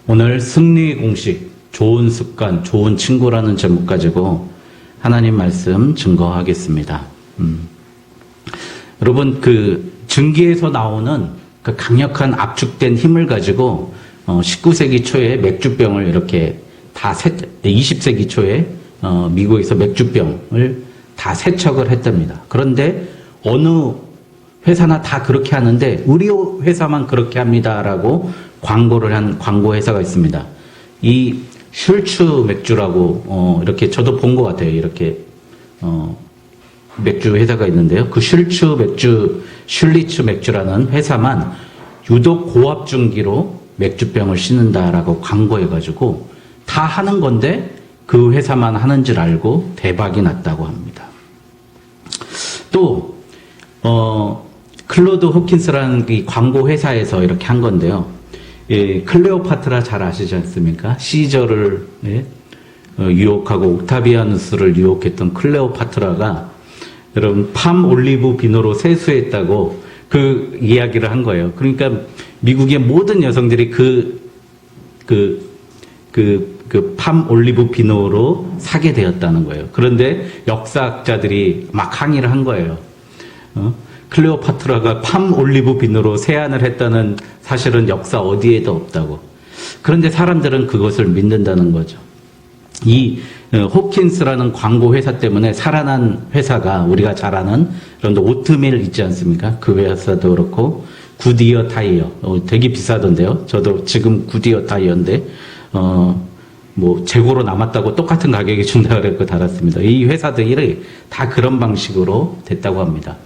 오늘 승리 공식, 좋은 습관, 좋은 친구라는 제목 가지고 하나님 말씀 증거하겠습니다. 여러분, 그 증기에서 나오는 그 강력한 압축된 힘을 가지고 19세기 초에 맥주병을 이렇게 다 20세기 초에 미국에서 맥주병을 다 세척을 했답니다. 그런데 어느 회사나 다 그렇게 하는데 우리 회사만 그렇게 합니다라고 광고를 한 광고 회사가 있습니다. 이 슐츠 맥주라고 이렇게 저도 본 것 같아요. 이렇게 맥주 회사가 있는데요. 그 슐리츠 맥주라는 회사만 유독 고압 증기로 맥주병을 씻는다라고 광고해가지고 다 하는 건데 그 회사만 하는 줄 알고 대박이 났다고 합니다. 또 클로드 호킨스라는 이 광고 회사에서 이렇게 한 건데요. 예, 클레오파트라 잘 아시지 않습니까? 시저를 유혹하고 옥타비아누스를 유혹했던 클레오파트라가 여러분 팜 올리브 비누로 세수했다고 그 이야기를 한 거예요. 그러니까 미국의 모든 여성들이 팜 올리브 비누로 사게 되었다는 거예요. 그런데 역사학자들이 막 항의를 한 거예요. 클레오파트라가 팜 올리브 비누로 세안을 했다는 사실은 역사 어디에도 없다고. 그런데 사람들은 그것을 믿는다는 거죠. 이 호킨스라는 광고 회사 때문에 살아난 회사가 우리가 잘 아는 그런데 오트밀 있지 않습니까? 그 회사도 그렇고 굿이어 타이어 되게 비싸던데요. 저도 지금 굿이어 타이어인데 뭐 재고로 남았다고 똑같은 가격에 준다 그랬고 달았습니다. 이 회사들이 다 그런 방식으로 됐다고 합니다.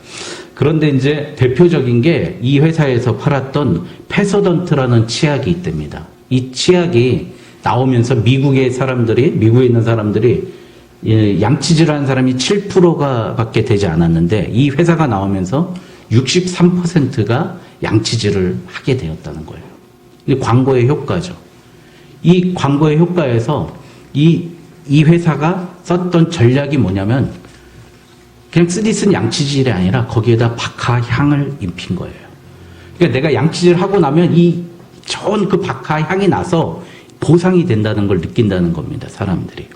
그런데 이제 대표적인 게 이 회사에서 팔았던 페소던트라는 치약이 있답니다. 이 치약이 나오면서 미국에 있는 사람들이 양치질하는 사람이 7%가 밖에 되지 않았는데 이 회사가 나오면서 63%가 양치질을 하게 되었다는 거예요. 이 광고의 효과죠. 이 광고의 효과에서 이 회사가 썼던 전략이 뭐냐면 그냥 쓰디쓴 양치질이 아니라 거기에다 박하 향을 입힌 거예요. 그러니까 내가 양치질 하고 나면 이 좋은 그 박하 향이 나서 보상이 된다는 걸 느낀다는 겁니다. 사람들이.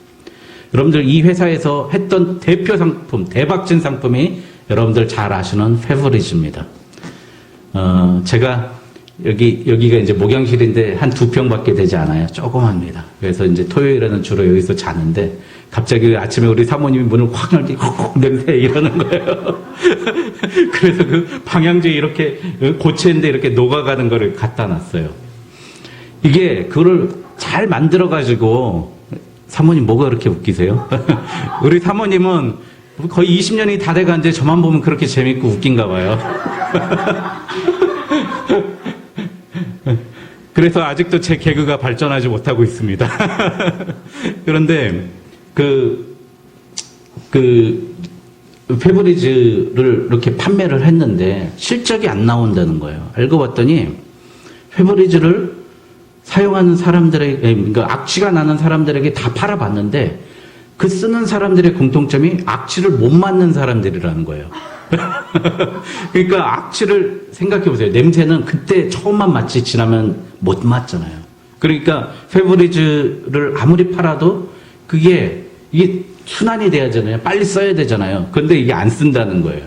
여러분들 이 회사에서 했던 대표 상품, 대박진 상품이 여러분들 잘 아시는 페브리즈입니다. 제가 여기가 이제 목욕실인데 한 2평밖에 되지 않아요. 조그맣습니다. 그래서 이제 토요일에는 주로 여기서 자는데 갑자기 아침에 우리 사모님이 문을 확 열더니 헉 냄새 이러는 거예요. 그래서 그 방향제 이렇게 고체인데 이렇게 녹아가는 거를 갖다 놨어요. 이게 그거를 잘 만들어가지고 사모님 뭐가 그렇게 웃기세요? 우리 사모님은 거의 20년이 다 돼가는데 저만 보면 그렇게 재밌고 웃긴가 봐요. 그래서 아직도 제 개그가 발전하지 못하고 있습니다. 그런데 페브리즈를 이렇게 판매를 했는데 실적이 안 나온다는 거예요. 알고 봤더니 페브리즈를 사용하는 사람들에게, 그러니까 악취가 나는 사람들에게 다 팔아봤는데 그 쓰는 사람들의 공통점이 악취를 못 맡는 사람들이라는 거예요. 그러니까 악취를 생각해 보세요. 냄새는 그때 처음만 맡지 지나면 못 맡잖아요. 그러니까 페브리즈를 아무리 팔아도 이게 순환이 돼야 되잖아요. 빨리 써야 되잖아요. 그런데 이게 안 쓴다는 거예요.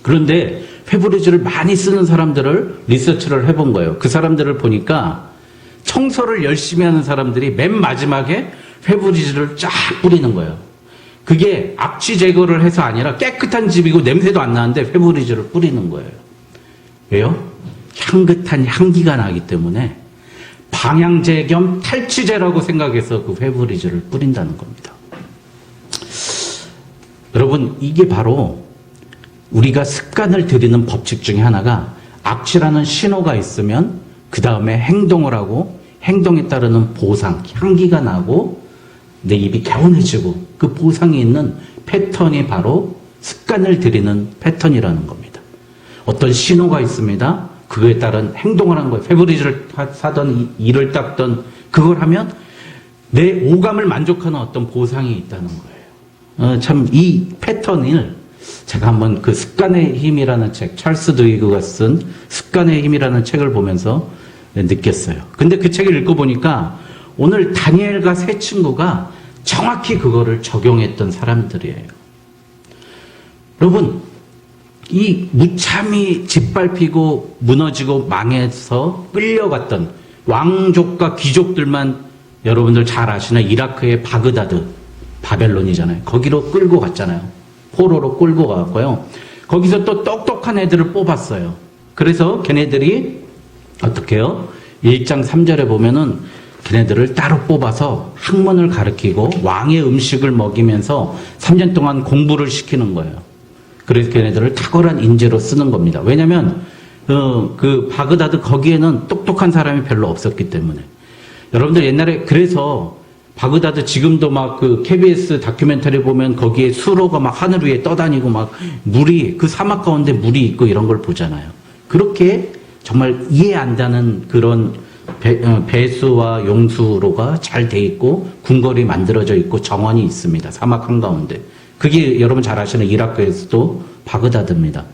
그런데 페브리즈를 많이 쓰는 사람들을 리서치를 해본 거예요. 그 사람들을 보니까 청소를 열심히 하는 사람들이 맨 마지막에 페브리즈를 쫙 뿌리는 거예요. 그게 악취 제거를 해서 아니라 깨끗한 집이고 냄새도 안 나는데 페브리즈를 뿌리는 거예요. 왜요? 향긋한 향기가 나기 때문에 방향제 겸 탈취제라고 생각해서 그 페브리즈를 뿌린다는 겁니다. 여러분, 이게 바로 우리가 습관을 들이는 법칙 중에 하나가 악취라는 신호가 있으면 그 다음에 행동을 하고 행동에 따르는 보상, 향기가 나고 내 입이 개운해지고 그 보상이 있는 패턴이 바로 습관을 들이는 패턴이라는 겁니다. 어떤 신호가 있습니다. 그거에 따른 행동을 하는 거예요. 페브리즈를 사던 이를 닦던 그걸 하면 내 오감을 만족하는 어떤 보상이 있다는 거예요. 참 이 패턴을 제가 한번 그 습관의 힘이라는 책, 찰스 드위그가 쓴 습관의 힘이라는 책을 보면서 느꼈어요. 근데 그 책을 읽어보니까 오늘 다니엘과 세 친구가 정확히 그거를 적용했던 사람들이에요. 여러분, 이 무참히 짓밟히고 무너지고 망해서 끌려갔던 왕족과 귀족들만 여러분들 잘 아시는 이라크의 바그다드, 바벨론이잖아요. 거기로 끌고 갔잖아요. 포로로 끌고 가고요. 거기서 또 똑똑한 애들을 뽑았어요. 그래서 걔네들이 어떻게 해요? 1장 3절에 보면은 걔네들을 따로 뽑아서 학문을 가르치고 왕의 음식을 먹이면서 3년 동안 공부를 시키는 거예요. 그래서 걔네들을 탁월한 인재로 쓰는 겁니다. 왜냐면 그 바그다드 거기에는 똑똑한 사람이 별로 없었기 때문에. 여러분들 옛날에 그래서 바그다드 지금도 막 그 KBS 다큐멘터리 보면 거기에 수로가 막 하늘 위에 떠다니고 막 물이 그 사막 가운데 물이 있고 이런 걸 보잖아요. 그렇게 정말 이해 안 가는 그런 배수와 용수로가 잘 돼 있고 궁궐이 만들어져 있고 정원이 있습니다. 사막 한가운데. 그게 여러분 잘 아시는 이라크에서도 바그다드입니다.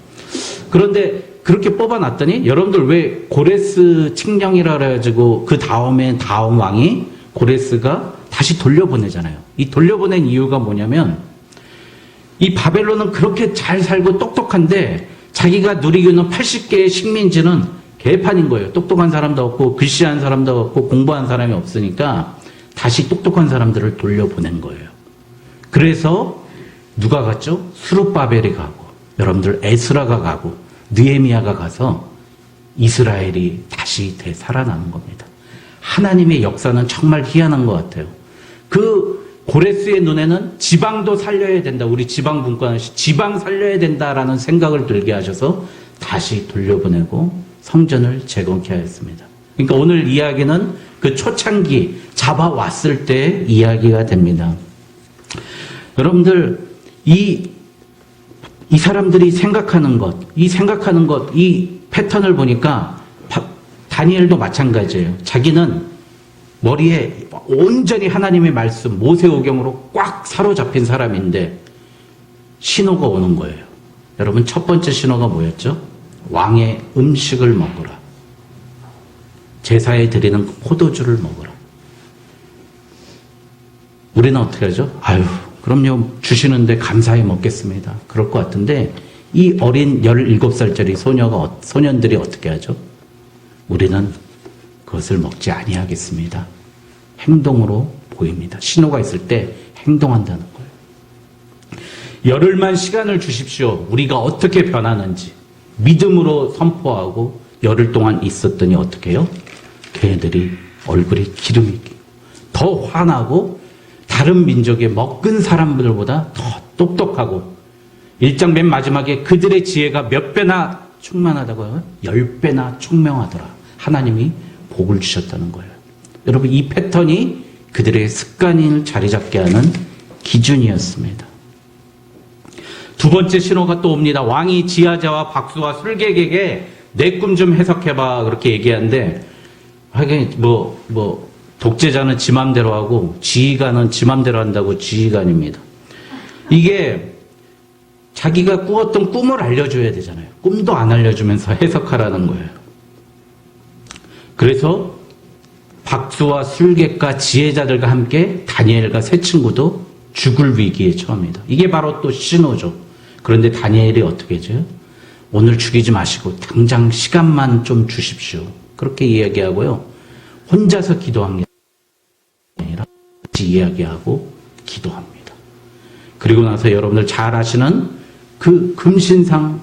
그런데 그렇게 뽑아놨더니 여러분들 왜 고레스 칙령이라 그래가지고 그 다음에 다음 왕이 고레스가 다시 돌려보내잖아요. 이 돌려보낸 이유가 뭐냐면 이 바벨론은 그렇게 잘 살고 똑똑한데 자기가 누리고 있는 80개의 식민지는 개판인 거예요. 똑똑한 사람도 없고 글씨한 사람도 없고 공부한 사람이 없으니까 다시 똑똑한 사람들을 돌려보낸 거예요. 그래서 누가 갔죠? 스룹바벨이 가고 여러분들 에스라가 가고 느헤미야가 가서 이스라엘이 다시 되살아나는 겁니다. 하나님의 역사는 정말 희한한 것 같아요. 그 고레스의 눈에는 지방도 살려야 된다. 우리 지방 분권 지방 살려야 된다라는 생각을 들게 하셔서 다시 돌려보내고 성전을 재건케 하였습니다. 그러니까 오늘 이야기는 그 초창기 잡아왔을 때 이야기가 됩니다. 여러분들 이 사람들이 생각하는 것, 이 패턴을 보니까 다니엘도 마찬가지예요. 자기는 머리에 온전히 하나님의 말씀, 모세오경으로 꽉 사로잡힌 사람인데 신호가 오는 거예요. 여러분 첫 번째 신호가 뭐였죠? 왕의 음식을 먹으라. 제사에 드리는 포도주를 먹으라. 우리는 어떻게 하죠? 아유, 그럼요. 주시는데 감사히 먹겠습니다. 그럴 것 같은데 이 어린 17살짜리 소년들이 어떻게 하죠? 우리는 그것을 먹지 아니하겠습니다. 행동으로 보입니다. 신호가 있을 때 행동한다는 거예요. 열흘만 시간을 주십시오. 우리가 어떻게 변하는지 믿음으로 선포하고 열흘 동안 있었더니 어떻게 해요? 걔네들이 얼굴이 기름이 끼고 더 화나고 다른 민족의 먹은 사람들보다 더 똑똑하고 1장 맨 마지막에 그들의 지혜가 몇 배나 충만하다고요? 10배나 총명하더라. 하나님이 복을 주셨다는 거예요. 여러분 이 패턴이 그들의 습관을 자리 잡게 하는 기준이었습니다. 두 번째 신호가 또 옵니다. 왕이 지하자와 박수와 술객에게 내 꿈 좀 해석해봐 그렇게 얘기하는데 하긴 독재자는 지 맘대로 하고 지휘관은 지 맘대로 한다고 지휘관입니다. 이게 자기가 꾸었던 꿈을 알려줘야 되잖아요. 꿈도 안 알려주면서 해석하라는 거예요. 그래서 박수와 술객과 지혜자들과 함께 다니엘과 세 친구도 죽을 위기에 처합니다. 이게 바로 또 신호죠. 그런데 다니엘이 어떻게 해줘요? 오늘 죽이지 마시고 당장 시간만 좀 주십시오. 그렇게 이야기하고요. 혼자서 기도한 게 아니라 같이 이야기하고 기도합니다. 그리고 나서 여러분들 잘 아시는 그 금신상의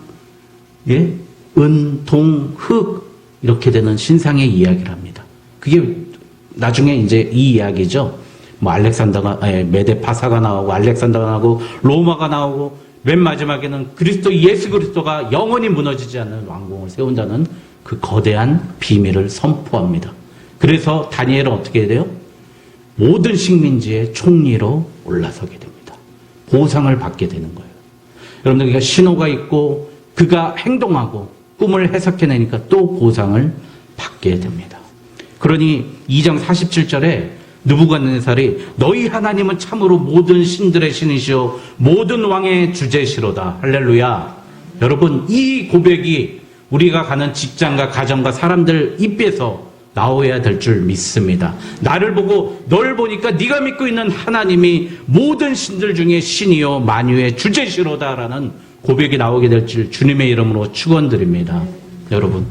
은, 동, 흙 이렇게 되는 신상의 이야기를 합니다. 그게 나중에 이제 이 이야기죠. 알렉산더가 메데 파사가 나오고 알렉산더가 나오고 로마가 나오고 맨 마지막에는 예수 그리스도가 영원히 무너지지 않는 왕궁을 세운다는 그 거대한 비밀을 선포합니다. 그래서 다니엘은 어떻게 해야 돼요? 모든 식민지의 총리로 올라서게 됩니다. 보상을 받게 되는 거예요. 여러분들 그러니까 신호가 있고 그가 행동하고 꿈을 해석해내니까 또 보상을 받게 됩니다. 그러니 2장 47절에 느부갓네살이 너희 하나님은 참으로 모든 신들의 신이시오 모든 왕의 주제시로다. 할렐루야. 여러분 이 고백이 우리가 가는 직장과 가정과 사람들 입에서 나오야 될 줄 믿습니다. 나를 보고 널 보니까 네가 믿고 있는 하나님이 모든 신들 중에 신이요 만유의 주제시로다라는 고백이 나오게 될 줄 주님의 이름으로 축원드립니다. 여러분,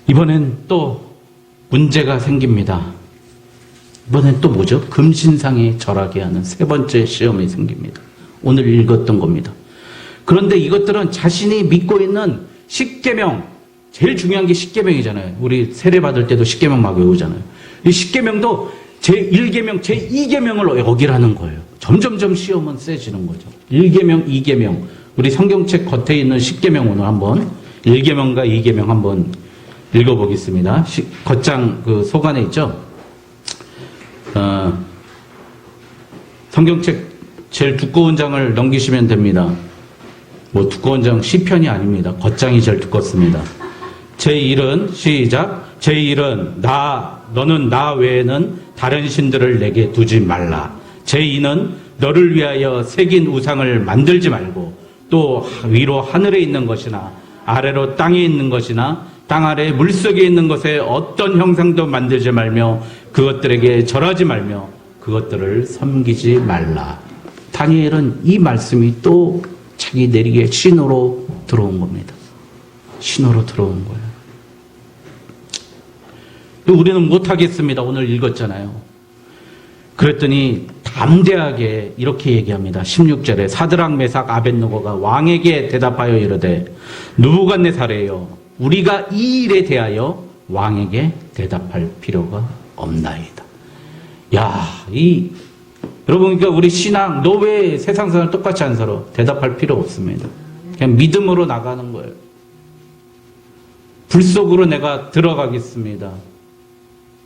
이번엔 또 문제가 생깁니다. 이번엔 또 뭐죠? 금신상에 절하게 하는 세 번째 시험이 생깁니다. 오늘 읽었던 겁니다. 그런데 이것들은 자신이 믿고 있는 십계명, 제일 중요한 게 십계명이잖아요. 우리 세례 받을 때도 십계명 막 외우잖아요. 이 십계명도 제1계명, 제2계명을 어기라는 거예요. 점점점 시험은 세지는 거죠. 1계명, 2계명. 우리 성경책 겉에 있는 십계명 오늘 한번 1계명과 2계명 한번 읽어보겠습니다. 겉장 그 속안에 있죠. 성경책 제일 두꺼운 장을 넘기시면 됩니다. 뭐 두꺼운 장 시편이 아닙니다. 겉장이 제일 두껍습니다. 제1은 시작. 제1은 너는 나 외에는 다른 신들을 내게 두지 말라. 제2는 너를 위하여 새긴 우상을 만들지 말고 또 위로 하늘에 있는 것이나 아래로 땅에 있는 것이나 땅 아래 물속에 있는 것에 어떤 형상도 만들지 말며 그것들에게 절하지 말며 그것들을 섬기지 말라. 다니엘은 이 말씀이 또 자기 내리게 신호로 들어온 겁니다. 신호로 들어온 거예요. 우리는 못하겠습니다. 오늘 읽었잖아요. 그랬더니 담대하게 이렇게 얘기합니다. 16절에 사드락 메삭 아벳느고가 왕에게 대답하여 이르되 느부갓네살이여 우리가 이 일에 대하여 왕에게 대답할 필요가 없나이다. 여러분, 그러니까 우리 신앙, 너 왜 세상 사람 똑같이 안 살아? 대답할 필요 없습니다. 그냥 믿음으로 나가는 거예요. 불 속으로 내가 들어가겠습니다.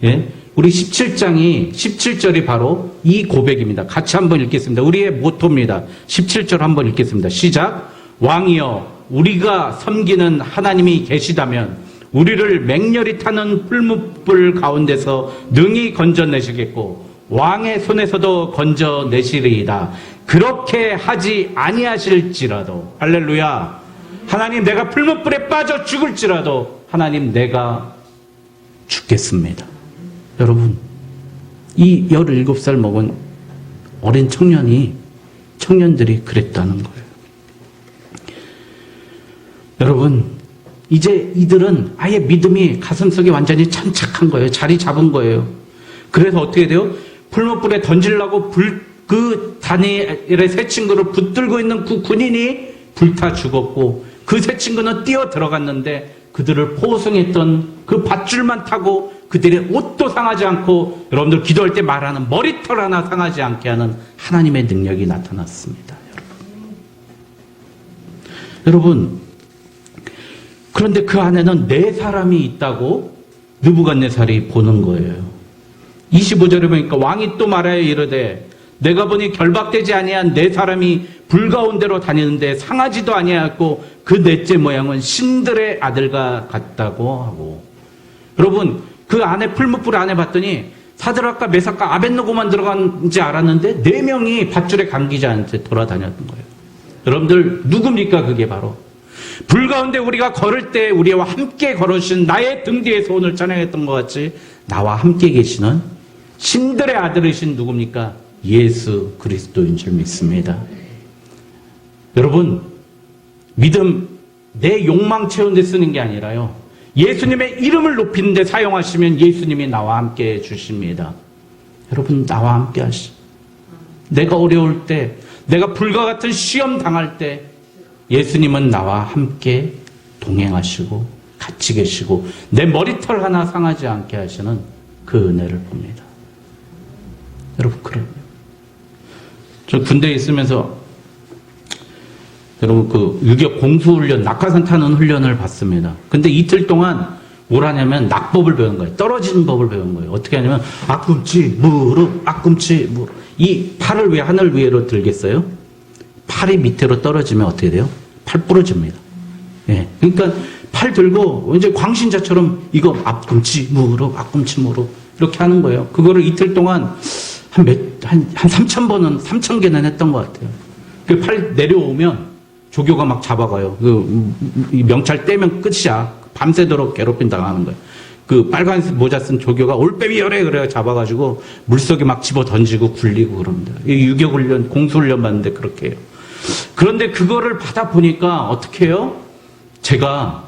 예? 우리 17절이 바로 이 고백입니다. 같이 한번 읽겠습니다. 우리의 모토입니다. 17절 한번 읽겠습니다. 시작. 왕이여, 우리가 섬기는 하나님이 계시다면 우리를 맹렬히 타는 풀무불 가운데서 능히 건져내시겠고 왕의 손에서도 건져내시리이다. 그렇게 하지 아니하실지라도, 할렐루야, 하나님 내가 풀무불에 빠져 죽을지라도 하나님 내가 죽겠습니다. 여러분, 이 17살 먹은 어린 청년들이 그랬다는 거예요. 여러분, 이제 이들은 아예 믿음이 가슴속에 완전히 천착한 거예요. 자리 잡은 거예요. 그래서 어떻게 돼요? 풀무불에 던지려고 그 다니엘의 세 친구를 붙들고 있는 그 군인이 불타 죽었고 그 세 친구는 뛰어 들어갔는데 그들을 포성했던 그 밧줄만 타고 그들의 옷도 상하지 않고 여러분들 기도할 때 말하는 머리털 하나 상하지 않게 하는 하나님의 능력이 나타났습니다. 여러분, 그런데 그 안에는 네 사람이 있다고 느부갓네살이 보는 거예요. 25절에 보니까 왕이 또 말하여 이르되 내가 보니 결박되지 아니한 네 사람이 불 가운데로 다니는데 상하지도 아니하였고 그 넷째 모양은 신들의 아들과 같다고 하고. 여러분, 그 안에 풀무불 안에 봤더니 사드락과 메삭과 아벳느고만 들어간지 알았는데 4명이 밧줄에 감기지 않은 채 돌아다녔던 거예요. 여러분들 누굽니까? 그게 바로 불 가운데 우리가 걸을 때 우리와 함께 걸으신 나의 등 뒤에서 오늘 찬양했던 것 같이 나와 함께 계시는 신들의 아들이신 누굽니까? 예수 그리스도인 줄 믿습니다. 여러분, 믿음 내 욕망 채우는 데 쓰는 게 아니라요, 예수님의 이름을 높이는 데 사용하시면 예수님이 나와 함께 해주십니다. 여러분, 나와 함께 하시. 내가 어려울 때, 내가 불과 같은 시험 당할 때 예수님은 나와 함께 동행하시고 같이 계시고 내 머리털 하나 상하지 않게 하시는 그 은혜를 봅니다. 여러분, 그래요. 저 군대에 있으면서 여러분 그 유격 공수훈련, 낙하산 타는 훈련을 받습니다. 근데 이틀 동안 뭘 하냐면 낙법을 배운 거예요. 떨어지는 법을 배운 거예요. 어떻게 하냐면 앞꿈치, 무릎, 앞꿈치, 무릎. 이 팔을 왜 하늘 위로 들겠어요? 팔이 밑으로 떨어지면 어떻게 돼요? 팔 부러집니다. 예. 그러니까 팔 들고 이제 광신자처럼 이거 앞꿈치, 무릎, 앞꿈치, 무릎 이렇게 하는 거예요. 그거를 이틀 동안 한 3,000번은, 3,000개는 했던 것 같아요. 그 팔 내려오면 조교가 막 잡아가요. 그 명찰 떼면 끝이야. 밤새도록 괴롭힘 당하는 거예요. 그 빨간 모자 쓴 조교가 올빼미 열에 그래 잡아가지고 물속에 막 집어 던지고 굴리고 그럽니다. 유격훈련, 공수훈련 받는데 그렇게 해요. 그런데 그거를 받아 보니까 어떻게 해요? 제가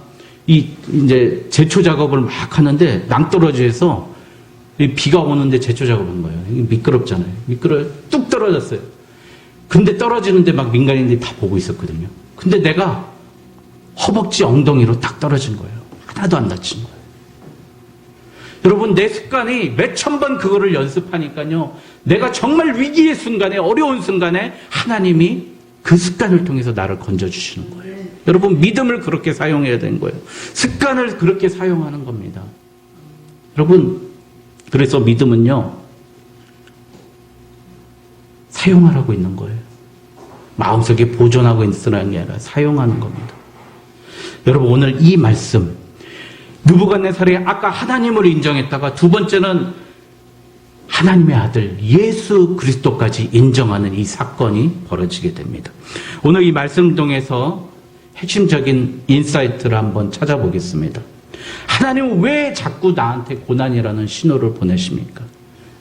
이제 제초 작업을 막 하는데 낭떠러지에서 비가 오는데 제초 작업한 거예요. 미끄럽잖아요. 뚝 떨어졌어요. 근데 떨어지는데 막 민간인들이 다 보고 있었거든요. 근데 내가 허벅지 엉덩이로 딱 떨어진 거예요. 하나도 안 다친 거예요. 여러분, 내 습관이 몇천 번 그거를 연습하니까요. 내가 정말 위기의 순간에, 어려운 순간에 하나님이 그 습관을 통해서 나를 건져주시는 거예요. 여러분, 믿음을 그렇게 사용해야 되는 거예요. 습관을 그렇게 사용하는 겁니다. 여러분, 그래서 믿음은요, 사용하라고 있는 거예요. 마음속에 보존하고 있으라는 게 아니라 사용하는 겁니다. 여러분, 오늘 이 말씀, 느부갓네살이 아까 하나님을 인정했다가 두 번째는 하나님의 아들 예수 그리스도까지 인정하는 이 사건이 벌어지게 됩니다. 오늘 이 말씀 통해서 핵심적인 인사이트를 한번 찾아보겠습니다. 하나님은 왜 자꾸 나한테 고난이라는 신호를 보내십니까?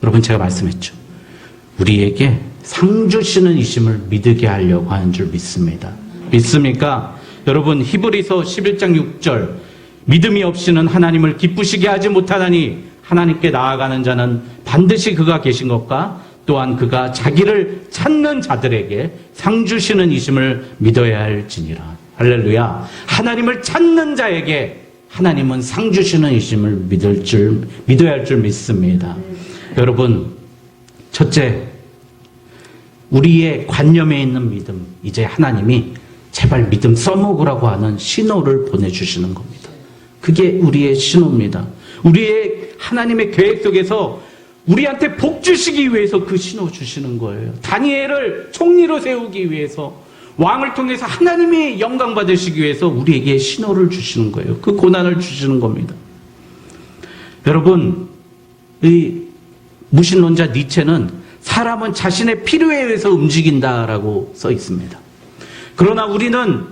여러분, 제가 말씀했죠. 우리에게 상 주시는 이심을 믿게 하려고 하는 줄 믿습니다. 믿습니까? 여러분, 히브리서 11장 6절, 믿음이 없이는 하나님을 기쁘시게 하지 못하나니 하나님께 나아가는 자는 반드시 그가 계신 것과 또한 그가 자기를 찾는 자들에게 상 주시는 이심을 믿어야 할지니라. 할렐루야. 하나님을 찾는 자에게 하나님은 상 주시는 이심을 믿어야 할 줄 믿습니다. 여러분, 첫째, 우리의 관념에 있는 믿음, 이제 하나님이 제발 믿음 써먹으라고 하는 신호를 보내주시는 겁니다. 그게 우리의 신호입니다. 우리의 하나님의 계획 속에서 우리한테 복 주시기 위해서 그 신호 주시는 거예요. 다니엘을 총리로 세우기 위해서, 왕을 통해서 하나님이 영광 받으시기 위해서 우리에게 신호를 주시는 거예요. 그 고난을 주시는 겁니다. 여러분, 이 무신론자 니체는 사람은 자신의 필요에 의해서 움직인다라고 써 있습니다. 그러나 우리는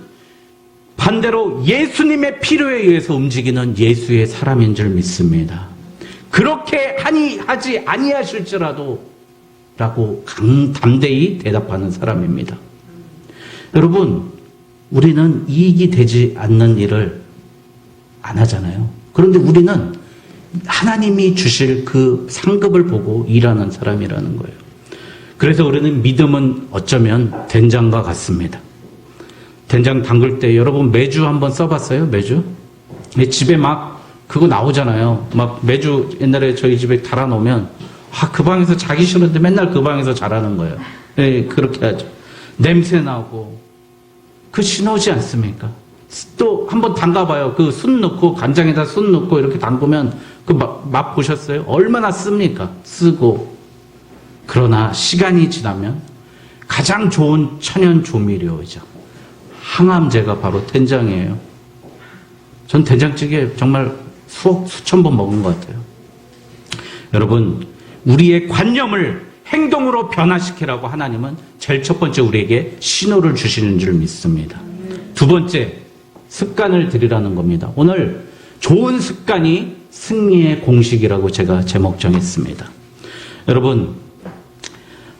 반대로 예수님의 필요에 의해서 움직이는 예수의 사람인 줄 믿습니다. 그렇게 하지 아니하실지라도 라고 담대히 대답하는 사람입니다. 여러분, 우리는 이익이 되지 않는 일을 안 하잖아요. 그런데 우리는 하나님이 주실 그 상급을 보고 일하는 사람이라는 거예요. 그래서 우리는 믿음은 어쩌면 된장과 같습니다. 된장 담글 때 여러분 매주 한번 써봤어요? 매주? 집에 막 그거 나오잖아요. 막 매주 옛날에 저희 집에 달아놓으면 그 방에서 자기 싫은데 맨날 그 방에서 자라는 거예요. 네, 그렇게 하죠. 냄새 나고 그 신호지 않습니까? 또 한번 담가봐요. 그 순 넣고 간장에다 순 넣고 이렇게 담그면 그 맛 보셨어요? 얼마나 씁니까? 쓰고. 그러나 시간이 지나면 가장 좋은 천연 조미료이죠. 항암제가 바로 된장이에요. 전 된장찌개 정말 수천 번 먹은 것 같아요. 여러분, 우리의 관념을 행동으로 변화시키라고 하나님은 제일 첫 번째 우리에게 신호를 주시는 줄 믿습니다. 두 번째, 습관을 들이라는 겁니다. 오늘 좋은 습관이 승리의 공식이라고 제가 제목 정했습니다. 여러분,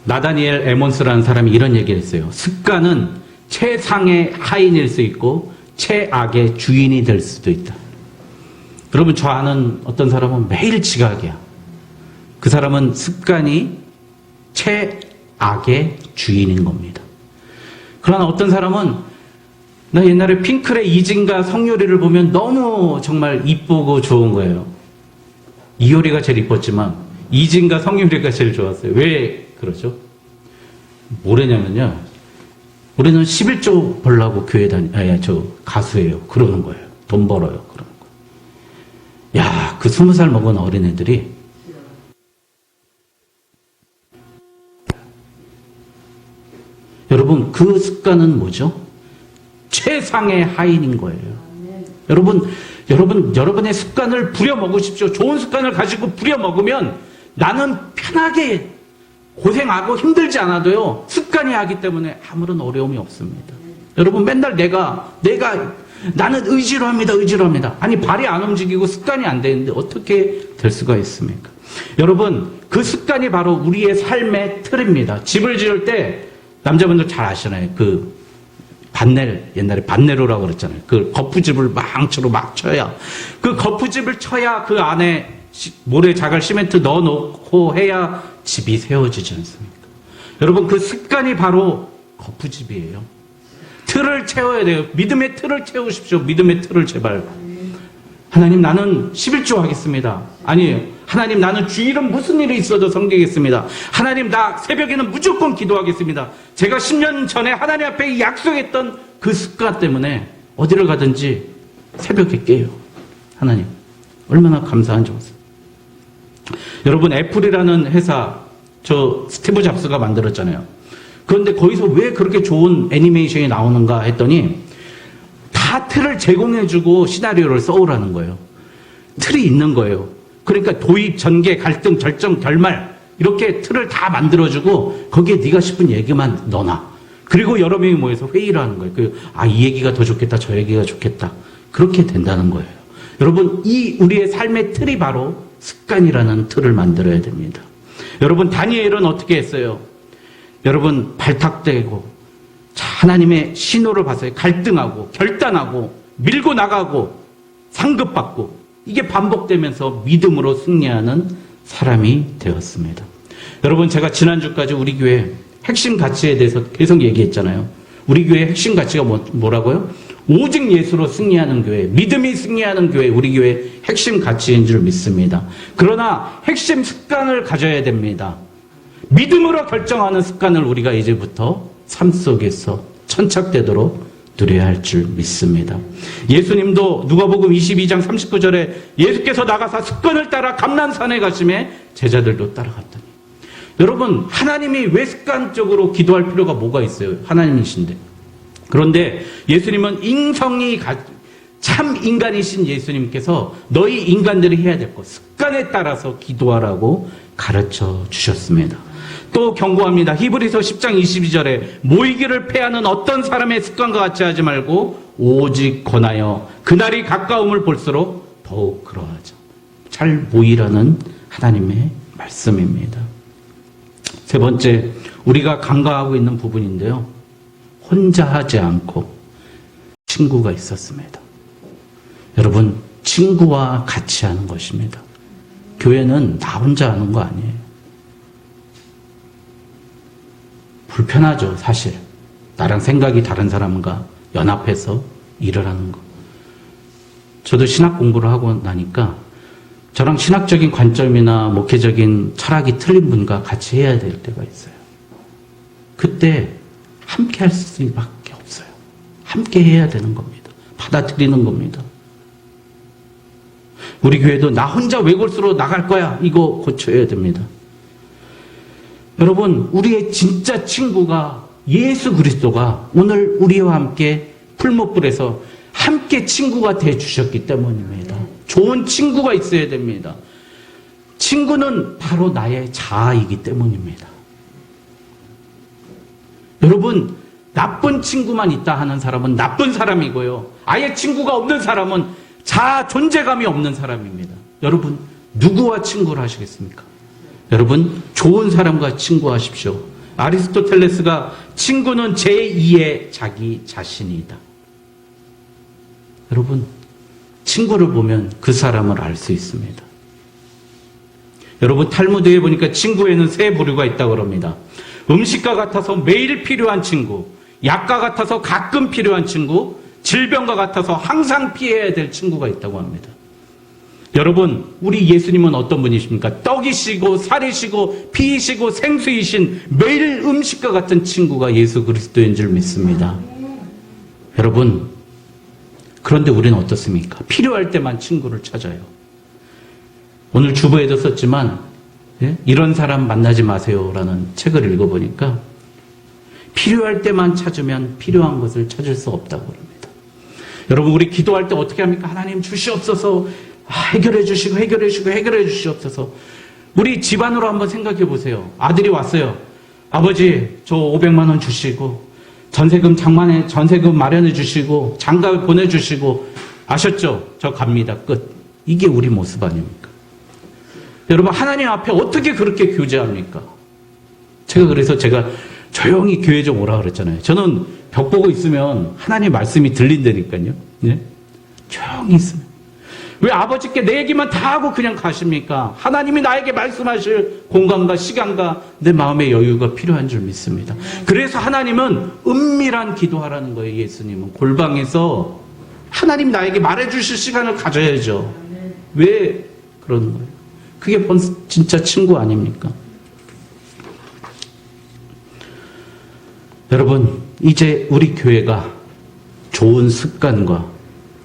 나다니엘 에몬스라는 사람이 이런 얘기를 했어요. 습관은 최상의 하인일 수 있고 최악의 주인이 될 수도 있다. 여러분, 저 아는 어떤 사람은 매일 지각이야. 그 사람은 습관이 최악의 주인인 겁니다. 그러나 어떤 사람은 나 옛날에 핑클의 이진과 성유리를 보면 너무 정말 이쁘고 좋은 거예요. 이효리가 제일 이뻤지만 이진과 성유리가 제일 좋았어요. 왜 그러죠? 뭐래냐면요, 우리는 11조 벌라고 교회 가수예요. 그러는 거예요. 돈 벌어요. 그러는 거예요. 야, 그 20살 먹은 어린애들이 여러분, 그 습관은 뭐죠? 최상의 하인인 거예요. 여러분의 습관을 부려먹으십시오. 좋은 습관을 가지고 부려먹으면 나는 편하게 고생하고 힘들지 않아도요, 습관이 하기 때문에 아무런 어려움이 없습니다. 여러분, 맨날 내가 나는 의지로 합니다. 의지로 합니다. 아니 발이 안 움직이고 습관이 안 되는데 어떻게 될 수가 있습니까? 여러분 그 습관이 바로 우리의 삶의 틀입니다. 집을 지을 때 남자분들 잘 아시잖아요. 그 반넬, 옛날에 반네로라고 그랬잖아요. 그 거푸집을 망치로 막 쳐야, 그 거푸집을 쳐야 그 안에 모래, 자갈, 시멘트 넣어놓고 해야 집이 세워지지 않습니까? 여러분 그 습관이 바로 거푸집이에요. 틀을 채워야 돼요. 믿음의 틀을 채우십시오. 믿음의 틀을 제발. 하나님 나는 11조 하겠습니다. 아니에요. 하나님 나는 주일은 무슨 일이 있어도 섬기겠습니다. 하나님 나 새벽에는 무조건 기도하겠습니다. 제가 10년 전에 하나님 앞에 약속했던 그 습관 때문에 어디를 가든지 새벽에 깨요. 하나님 얼마나 감사한지 모르겠어요. 여러분 애플이라는 회사 저 스티브 잡스가 만들었잖아요. 그런데 거기서 왜 그렇게 좋은 애니메이션이 나오는가 했더니 다 틀을 제공해주고 시나리오를 써오라는 거예요. 틀이 있는 거예요. 그러니까 도입, 전개, 갈등, 결정, 결말 이렇게 틀을 다 만들어주고 거기에 네가 싶은 얘기만 넣어놔. 그리고 여러 명이 모여서 회의를 하는 거예요. 이 얘기가 더 좋겠다, 저 얘기가 좋겠다. 그렇게 된다는 거예요. 여러분 이 우리의 삶의 틀이 바로 습관이라는 틀을 만들어야 됩니다. 여러분 다니엘은 어떻게 했어요? 여러분 발탁되고 하나님의 신호를 봤어요. 갈등하고 결단하고 밀고 나가고 상급받고 이게 반복되면서 믿음으로 승리하는 사람이 되었습니다. 여러분 제가 지난주까지 우리 교회 핵심 가치에 대해서 계속 얘기했잖아요. 우리 교회 핵심 가치가 뭐라고요? 오직 예수로 승리하는 교회, 믿음이 승리하는 교회, 우리 교회 핵심 가치인 줄 믿습니다. 그러나 핵심 습관을 가져야 됩니다. 믿음으로 결정하는 습관을 우리가 이제부터 삶 속에서 천착되도록 누려야 할 줄 믿습니다. 예수님도 누가복음 22장 39절에 예수께서 나가사 습관을 따라 감난산에 가심에 제자들도 따라갔더니, 여러분 하나님이 왜 습관적으로 기도할 필요가 뭐가 있어요? 하나님이신데. 그런데 예수님은 인성이 참 인간이신 예수님께서 너희 인간들이 해야 될 것, 습관에 따라서 기도하라고 가르쳐 주셨습니다. 또 경고합니다. 히브리서 10장 22절에 모이기를 패하는 어떤 사람의 습관과 같이 하지 말고 오직 권하여 그날이 가까움을 볼수록 더욱 그러하자. 잘 모이라는 하나님의 말씀입니다. 세 번째, 우리가 간과하고 있는 부분인데요. 혼자 하지 않고 친구가 있었습니다. 여러분, 친구와 같이 하는 것입니다. 교회는 나 혼자 하는 거 아니에요. 불편하죠, 사실. 나랑 생각이 다른 사람과 연합해서 일을 하는 거. 저도 신학 공부를 하고 나니까 저랑 신학적인 관점이나 목회적인 철학이 틀린 분과 같이 해야 될 때가 있어요. 그때 함께 할 수밖에 없어요. 함께 해야 되는 겁니다. 받아들이는 겁니다. 우리 교회도 나 혼자 외골수로 나갈 거야, 이거 고쳐야 됩니다. 여러분, 우리의 진짜 친구가 예수 그리스도가 오늘 우리와 함께 풀목불에서 함께 친구가 돼 주셨기 때문입니다. 좋은 친구가 있어야 됩니다. 친구는 바로 나의 자아이기 때문입니다. 여러분, 나쁜 친구만 있다 하는 사람은 나쁜 사람이고요. 아예 친구가 없는 사람은 자아 존재감이 없는 사람입니다. 여러분, 누구와 친구를 하시겠습니까? 여러분, 좋은 사람과 친구하십시오. 아리스토텔레스가 친구는 제2의 자기 자신이다. 여러분, 친구를 보면 그 사람을 알 수 있습니다. 여러분, 탈무드에 보니까 친구에는 세 부류가 있다고 합니다. 음식과 같아서 매일 필요한 친구, 약과 같아서 가끔 필요한 친구, 질병과 같아서 항상 피해야 될 친구가 있다고 합니다. 여러분, 우리 예수님은 어떤 분이십니까? 떡이시고 살이시고 피이시고 생수이신 매일 음식과 같은 친구가 예수 그리스도인 줄 믿습니다. 여러분, 그런데 우리는 어떻습니까? 필요할 때만 친구를 찾아요. 오늘 주보에도 썼지만 이런 사람 만나지 마세요라는 책을 읽어보니까 필요할 때만 찾으면 필요한 것을 찾을 수 없다고 합니다. 여러분, 우리 기도할 때 어떻게 합니까? 하나님 주시옵소서, 해결해 주시옵소서. 우리 집안으로 한번 생각해 보세요. 아들이 왔어요. 아버지, 저 500만 원 주시고 전세금 마련해 주시고 장가 보내주시고 아셨죠? 저 갑니다. 끝. 이게 우리 모습 아닙니까? 여러분 하나님 앞에 어떻게 그렇게 교제합니까? 그래서 제가 조용히 교회 좀 오라 그랬잖아요. 저는 벽 보고 있으면 하나님 말씀이 들린다니까요. 네? 조용히 있으면. 왜 아버지께 내 얘기만 다 하고 그냥 가십니까? 하나님이 나에게 말씀하실 공간과 시간과 내 마음의 여유가 필요한 줄 믿습니다. 그래서 하나님은 은밀한 기도하라는 거예요. 예수님은 골방에서 하나님 나에게 말해주실 시간을 가져야죠. 왜 그러는 거예요? 그게 진짜 친구 아닙니까? 여러분, 이제 우리 교회가 좋은 습관과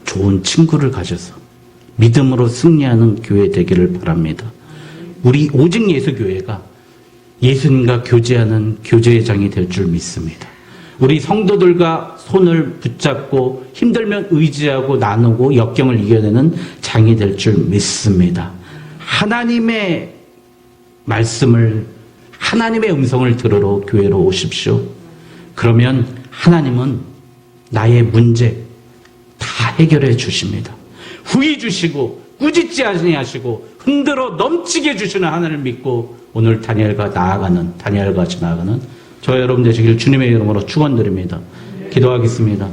좋은 친구를 가져서 믿음으로 승리하는 교회 되기를 바랍니다. 우리 오직 예수교회가 예수님과 교제하는 교제장이 될 줄 믿습니다. 우리 성도들과 손을 붙잡고 힘들면 의지하고 나누고 역경을 이겨내는 장이 될 줄 믿습니다. 하나님의 말씀을, 하나님의 음성을 들으러 교회로 오십시오. 그러면 하나님은 나의 문제 다 해결해 주십니다. 후히 주시고 꾸짖지 아니하시고 흔들어 넘치게 주시는 하나님을 믿고 오늘 다니엘과 같이 나아가는 저와 여러분 되시길 주님의 이름으로 축원드립니다. 기도하겠습니다.